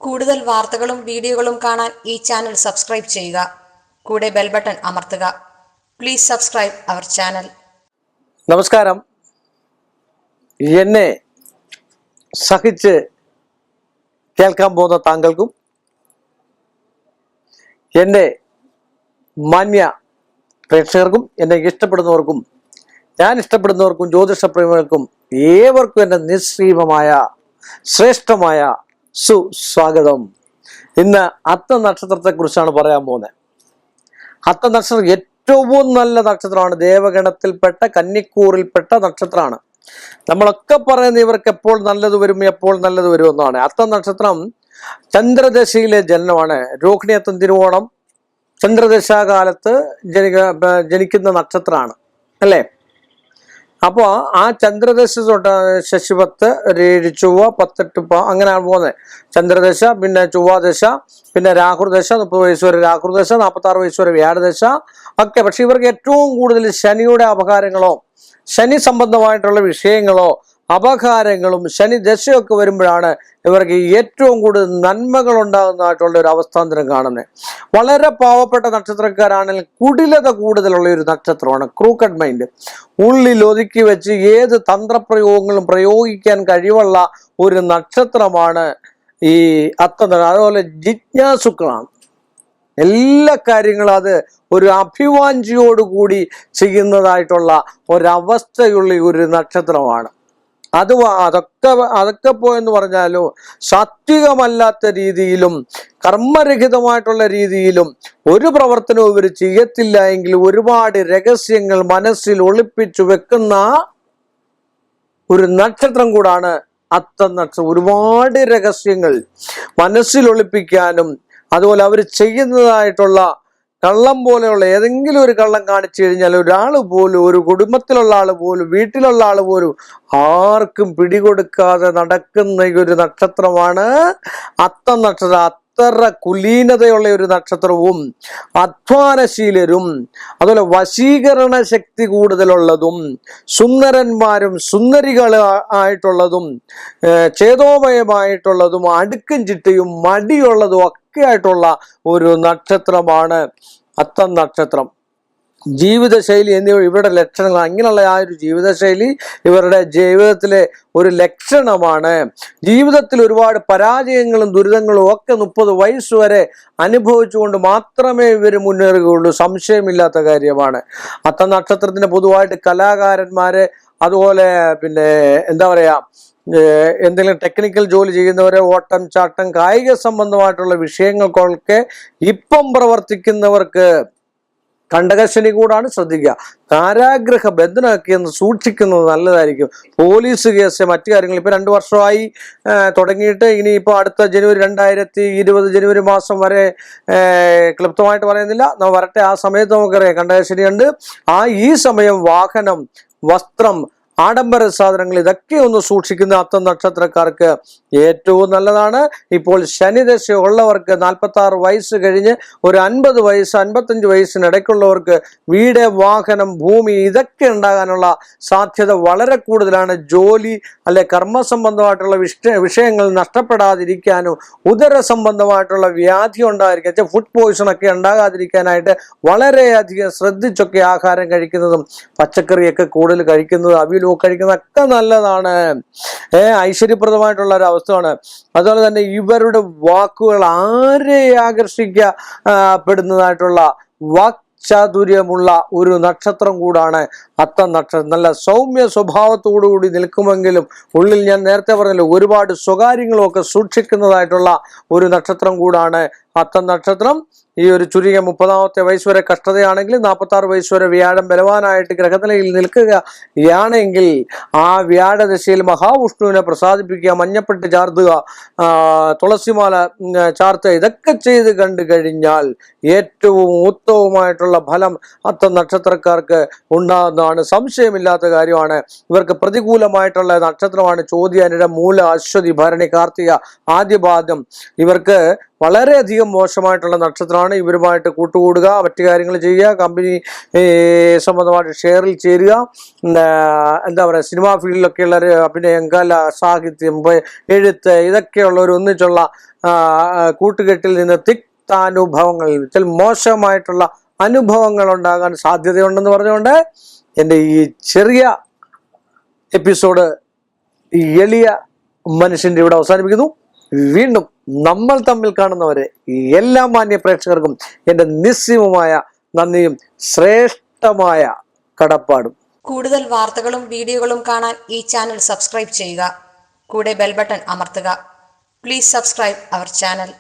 കൂടുതൽ വാർത്തകളും വീഡിയോകളും കാണാൻ ഈ ചാനൽ സബ്സ്ക്രൈബ് ചെയ്യുക. കൂടെ ബെൽ ബട്ടൺ അമർത്തുക. Please subscribe our channel. നമസ്കാരം. എന്നെ സഹിച്ച് കേൾക്കാൻ പോകുന്ന താങ്കൾക്കും എൻ്റെ മാന്യ പ്രേക്ഷകർക്കും എന്നെ ഇഷ്ടപ്പെടുന്നവർക്കും ഞാൻ ഇഷ്ടപ്പെടുന്നവർക്കും ജ്യോതിഷപ്രേമികൾക്കും ഏവർക്കും എൻ്റെ നിസ്സീമമായ ശ്രേഷ്ഠമായ സുസ്വാഗതം. ഇന്ന് അത്ത നക്ഷത്രത്തെക്കുറിച്ചാണ് പറയാൻ പോകുന്നത്. അത്ത നക്ഷത്രം ഏറ്റവും നല്ല നക്ഷത്രമാണ്. ദേവഗണത്തിൽപ്പെട്ട കന്നിക്കൂറിൽപ്പെട്ട നക്ഷത്രമാണ്. നമ്മളൊക്കെ പറയുന്നത് ഇവർക്ക് എപ്പോൾ നല്ലത് വരും എന്നാണ്. അത്ത നക്ഷത്രം ചന്ദ്രദശയിലെ ജനനമാണ്. രോഹിണി അത്തം തിരുവോണം ചന്ദ്രദശാകാലത്ത് ജനിക്കുന്ന നക്ഷത്രമാണ് അല്ലേ? അപ്പോൾ ആ ചന്ദ്രദശ തൊട്ട് ശശിപത്ത് 7 ചൊവ്വ 18 അങ്ങനെയാണ് പോകുന്നത്. ചന്ദ്രദശ, പിന്നെ ചൊവ്വാദശ, പിന്നെ രാഹുർദശ, 30 വയസ്സ് വരെ രാഹുർദശ, 46 വയസ്സ് വരെ വ്യാഴദശ ഒക്കെ. പക്ഷെ ഇവർക്ക് ഏറ്റവും കൂടുതൽ ശനിയുടെ അപകാരങ്ങളോ ശനി സംബന്ധമായിട്ടുള്ള വിഷയങ്ങളോ അപകാരങ്ങളും ശനി ദശയൊക്കെ വരുമ്പോഴാണ് ഇവർക്ക് ഏറ്റവും കൂടുതൽ നന്മകൾ ഉണ്ടാകുന്നതായിട്ടുള്ള ഒരു അവസ്ഥാന്തരം കാണുന്നത്. വളരെ പാവപ്പെട്ട നക്ഷത്രക്കാരാണെങ്കിൽ കുടിലത കൂടുതലുള്ള ഒരു നക്ഷത്രമാണ്. ക്രൂക്കഡ് മൈൻഡ് ഉള്ളിൽ ഒതുക്കി വെച്ച് ഏത് തന്ത്രപ്രയോഗങ്ങളും പ്രയോഗിക്കാൻ കഴിവുള്ള ഒരു നക്ഷത്രമാണ് ഈ അത്ത. അതുപോലെ ജിജ്ഞാസുക്കളാണ്. എല്ലാ കാര്യങ്ങളും അത് ഒരു അഭിവാഞ്ചിയോടുകൂടി ചെയ്യുന്നതായിട്ടുള്ള ഒരവസ്ഥയുള്ള ഒരു നക്ഷത്രമാണ്. അതൊക്കെ പോയെന്ന് പറഞ്ഞാലും സാത്വികമല്ലാത്ത രീതിയിലും കർമ്മരഹിതമായിട്ടുള്ള രീതിയിലും ഒരു പ്രവർത്തനവും ഇവർ ചെയ്യത്തില്ല എങ്കിൽ ഒരുപാട് രഹസ്യങ്ങൾ മനസ്സിൽ ഒളിപ്പിച്ചു വെക്കുന്ന ഒരു നക്ഷത്രം കൂടാണ് അത്ത നക്ഷത്രം. ഒരുപാട് രഹസ്യങ്ങൾ മനസ്സിൽ ഒളിപ്പിക്കാനും അതുപോലെ അവർ ചെയ്യുന്നതായിട്ടുള്ള കള്ളം പോലെയുള്ള ഏതെങ്കിലും ഒരു കള്ളം കാണിച്ചു കഴിഞ്ഞാൽ ഒരാൾ പോലും, ഒരു കുടുംബത്തിലുള്ള ആൾ പോലും, വീട്ടിലുള്ള ആൾ പോലും ആർക്കും പിടികൊടുക്കാതെ നടക്കുന്ന ഒരു നക്ഷത്രമാണ് അത്ത നക്ഷത്രം. അത്ര കുലീനതയുള്ള ഒരു നക്ഷത്രവും അധ്വാനശീലരും അതുപോലെ വശീകരണ ശക്തി കൂടുതലുള്ളതും സുന്ദരന്മാരും സുന്ദരികളായിട്ടുള്ളതും ചേതോമയമായിട്ടുള്ളതും അടുക്കും ചിട്ടയും മടിയുള്ളതും ഒക്കെ ആയിട്ടുള്ള ഒരു നക്ഷത്രമാണ് അത്ത നക്ഷത്രം. ജീവിതശൈലി എന്നിവ ഇവരുടെ ലക്ഷണങ്ങൾ. അങ്ങനെയുള്ള ആ ഒരു ജീവിതശൈലി ഇവരുടെ ജീവിതത്തിലെ ഒരു ലക്ഷണമാണ്. ജീവിതത്തിൽ ഒരുപാട് പരാജയങ്ങളും ദുരിതങ്ങളും ഒക്കെ 30 വയസ്സ് വരെ അനുഭവിച്ചുകൊണ്ട് മാത്രമേ ഇവർ മുന്നേറുകയുള്ളൂ. സംശയമില്ലാത്ത കാര്യമാണ്. അത്ത നക്ഷത്രത്തിന് പൊതുവായിട്ട് കലാകാരന്മാര്, അതുപോലെ പിന്നെ എന്താ പറയാ, എന്തെങ്കിലും ടെക്നിക്കൽ ജോലി ചെയ്യുന്നവരെ, ഓട്ടം ചാട്ടം കായിക സംബന്ധമായിട്ടുള്ള വിഷയങ്ങൾക്കൊക്കെ ഇപ്പം പ്രവർത്തിക്കുന്നവർക്ക് കണ്ടകശനി കൂടാണ്. ശ്രദ്ധിക്കുക. കാരാഗ്രഹ ബന്ധനമൊക്കെ ഒന്ന് സൂക്ഷിക്കുന്നത് നല്ലതായിരിക്കും. പോലീസ് കേസ്, മറ്റു കാര്യങ്ങൾ. ഇപ്പൊ 2 വർഷമായി തുടങ്ങിയിട്ട് ഇനിയിപ്പോൾ അടുത്ത ജനുവരി 2020 ജനുവരി മാസം വരെ ക്ലിപ്തമായിട്ട് പറയുന്നില്ല, വരട്ടെ. ആ സമയത്ത് നമുക്കറിയാം കണ്ടകശനി ഉണ്ട്. ഈ സമയം വാഹനം, വസ്ത്രം, ആഡംബര സാധനങ്ങൾ ഇതൊക്കെ ഒന്ന് സൂക്ഷിക്കുന്ന അത്ത നക്ഷത്രക്കാർക്ക് ഏറ്റവും നല്ലതാണ്. ഇപ്പോൾ ശനിദശ ഉള്ളവർക്ക് 46 വയസ്സ് കഴിഞ്ഞ് ഒരു 50 വയസ്സ് 55 വയസ്സിനിടയ്ക്കുള്ളവർക്ക് വീട്, വാഹനം, ഭൂമി ഇതൊക്കെ ഉണ്ടാകാനുള്ള സാധ്യത വളരെ കൂടുതലാണ്. ജോലി അല്ലെ കർമ്മ സംബന്ധമായിട്ടുള്ള വിഷയങ്ങൾ നഷ്ടപ്പെടാതിരിക്കാനും ഉദര സംബന്ധമായിട്ടുള്ള വ്യാധി ഉണ്ടായിരിക്കാൻ, ഫുഡ് പോയിസൺ ഒക്കെ ഉണ്ടാകാതിരിക്കാനായിട്ട് വളരെയധികം ശ്രദ്ധിച്ചൊക്കെ ആഹാരം കഴിക്കുന്നതും പച്ചക്കറിയൊക്കെ കൂടുതൽ കഴിക്കുന്നതും അവിയലും കഴിക്കുന്നതൊക്കെ നല്ലതാണ്. ഐശ്വര്യപ്രദമായിട്ടുള്ള ഒരു അവസ്ഥയാണ്. അതുപോലെ തന്നെ ഇവരുടെ വാക്കുകൾ ആരെ ആകർഷിക്കപ്പെടുന്നതായിട്ടുള്ള വാക്ചാതുര്യമുള്ള ഒരു നക്ഷത്രം കൂടാണ് അത്ത നക്ഷത്രം. നല്ല സൗമ്യ സ്വഭാവത്തോടുകൂടി നിൽക്കുമെങ്കിലും ഉള്ളിൽ ഞാൻ നേരത്തെ പറഞ്ഞല്ലോ ഒരുപാട് സ്വകാര്യങ്ങളും ഒക്കെ സൂക്ഷിക്കുന്നതായിട്ടുള്ള ഒരു നക്ഷത്രം കൂടാണ് അത്ത നക്ഷത്രം. ഈ ഒരു ചുരുങ്ങിയ 30ാമത്തെ വയസ്സ് വരെ കഷ്ടതയാണെങ്കിൽ 46 വയസ്സ് വരെ വ്യാഴം ബലവാനായിട്ട് ഗ്രഹനിലയിൽ നിൽക്കുകയാണെങ്കിൽ ആ വ്യാഴദശയിൽ മഹാവിഷ്ണുവിനെ പ്രസാദിപ്പിക്കുക, മഞ്ഞപ്പെട്ട് ചാർത്തുക, തുളസിമാല ചാർത്തുക, ഇതൊക്കെ ചെയ്ത് കണ്ടു കഴിഞ്ഞാൽ ഏറ്റവും ഉത്തമമായിട്ടുള്ള ഫലം അത്ത നക്ഷത്രക്കാർക്ക് ഉണ്ടാകുന്നതാണ്. സംശയമില്ലാത്ത കാര്യമാണ്. ഇവർക്ക് പ്രതികൂലമായിട്ടുള്ള നക്ഷത്രമാണ് ചോദ്യാനിട, മൂല, അശ്വതി, ഭരണി, കാർത്തിക, ആദ്യപാദം. ഇവർക്ക് വളരെയധികം മോശമായിട്ടുള്ള നക്ഷത്രമാണ്. ഇവരുമായിട്ട് കൂട്ടുകൂടുക, മറ്റു കാര്യങ്ങൾ ചെയ്യുക, കമ്പനി സംബന്ധമായിട്ട് ഷെയറിൽ ചേരുക, എന്താ പറയുക, സിനിമാ ഫീൽഡിലൊക്കെയുള്ള അഭിനയം, കല, സാഹിത്യം, എഴുത്ത്, ഇതൊക്കെയുള്ള ഒരു ഒന്നിച്ചുള്ള കൂട്ടുകെട്ടിൽ നിന്ന് തിക്താനുഭവങ്ങളിൽ ചില മോശമായിട്ടുള്ള അനുഭവങ്ങൾ ഉണ്ടാകാൻ സാധ്യതയുണ്ടെന്ന് പറഞ്ഞുകൊണ്ട് എൻ്റെ ഈ ചെറിയ എപ്പിസോഡ് ഈ എളിയ മനുഷ്യൻ്റെ ഇവിടെ അവസാനിപ്പിക്കുന്നു. വീണ്ടും നമ്മൾ തമ്മിൽ കാണുന്നവരെ എല്ലാ മാന്യ പ്രേക്ഷകർക്കും എൻ്റെ നിസ്സീമമായ നന്ദിയും ശ്രേഷ്ഠമായ കടപ്പാടും. കൂടുതൽ വാർത്തകളും വീഡിയോകളും കാണാൻ ഈ ചാനൽ സബ്സ്ക്രൈബ് ചെയ്യുക. കൂടെ ബെൽ ബട്ടൺ അമർത്തുക. Please subscribe our channel.